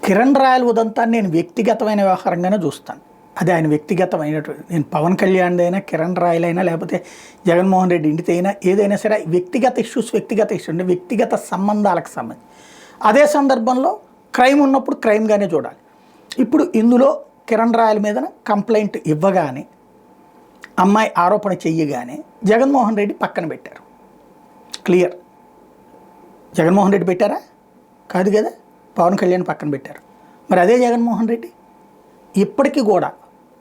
Kiran royal ఉదంతాన్ని నేను వ్యక్తిగతమైన వ్యవహారంగానే చూస్తాను. అది ఆయన వ్యక్తిగతమైనటువంటి, నేను పవన్ కళ్యాణ్ అయినా కిరణ్ రాయల్ అయినా లేకపోతే జగన్మోహన్ రెడ్డి ఇంటితో అయినా ఏదైనా సరే వ్యక్తిగత ఇష్యూస్ అంటే వ్యక్తిగత సంబంధాలకు సంబంధించి. అదే సందర్భంలో క్రైమ్ ఉన్నప్పుడు క్రైమ్గానే చూడాలి. ఇప్పుడు ఇందులో కిరణ్ రాయల్ మీద కంప్లైంట్ ఇవ్వగానే, అమ్మాయి ఆరోపణ చెయ్యగానే జగన్మోహన్ రెడ్డి పక్కన పెట్టారు. క్లియర్. జగన్మోహన్ రెడ్డి పెట్టారా? కాదు కదా, పవన్ కళ్యాణ్ పక్కన పెట్టారు. మరి అదే జగన్మోహన్ రెడ్డి ఇప్పటికీ కూడా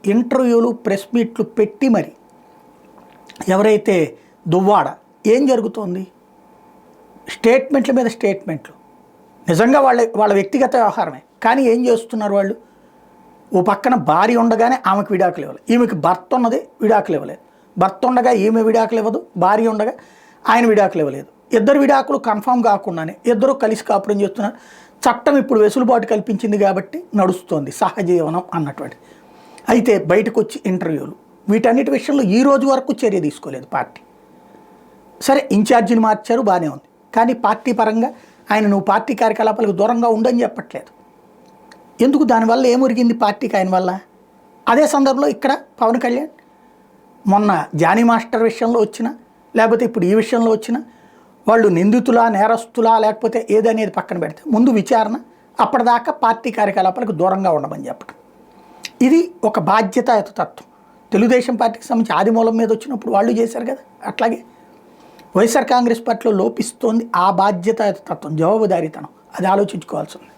ఇంటర్వ్యూలు ప్రెస్ మీట్లు పెట్టి మరి ఎవరైతే దువ్వాడ ఏం జరుగుతోంది, స్టేట్మెంట్ల మీద స్టేట్మెంట్లు, నిజంగా వాళ్ళ వ్యక్తిగత వ్యవహారమే. కానీ ఏం చేస్తున్నారు వాళ్ళు? ఓ పక్కన భార్య ఉండగానే ఆమెకు విడాకులు ఇవ్వలేదు, ఈమెకి భర్త ఉన్నది విడాకులు ఇవ్వలేదు, భర్త ఉండగా ఈమె విడాకులు ఇవ్వదు, భార్య ఉండగా ఆయన విడాకులు ఇవ్వలేదు. ఇద్దరు విడాకులు కన్ఫామ్ కాకుండానే ఇద్దరు కలిసి కాపురం చేస్తున్నారు. చట్టం ఇప్పుడు వెసులుబాటు కల్పించింది కాబట్టి నడుస్తోంది సహజీవనం అన్నటువంటి. అయితే బయటకు వచ్చి ఇంటర్వ్యూలు వీటన్నిటి విషయంలో ఈ రోజు వరకు చర్య తీసుకోలేదు పార్టీ. సరే, ఇన్ఛార్జిని మార్చారు, బాగానే ఉంది. కానీ పార్టీ పరంగా ఆయన నువ్వు పార్టీ కార్యకలాపాలకు దూరంగా ఉండని చెప్పట్లేదు. ఎందుకు? దానివల్ల ఏమొరిగింది పార్టీకి ఆయన వల్ల? అదే సందర్భంలో ఇక్కడ పవన్ కళ్యాణ్ మొన్న జానీ మాస్టర్ విషయంలో వచ్చిన, లేకపోతే ఇప్పుడు ఈ విషయంలో వచ్చిన, వాళ్ళు నిందితులా నేరస్తులా లేకపోతే ఏదనేది పక్కన పెడితే ముందు విచారణ, అప్పటిదాకా పార్టీ కార్యకలాపాలకు దూరంగా ఉండమని చెప్పడం. ఇది ఒక బాధ్యతాయుత తత్వం. తెలుగుదేశం పార్టీకి సంబంధించి ఆదిమూలం మీద వచ్చినప్పుడు వాళ్ళు చేశారు కదా. అట్లాగే వైఎస్ఆర్ కాంగ్రెస్ పార్టీలో లోపిస్తోంది ఆ బాధ్యతాయుత తత్వం, జవాబుదారీతనం. అది ఆలోచించుకోవాల్సి ఉంది.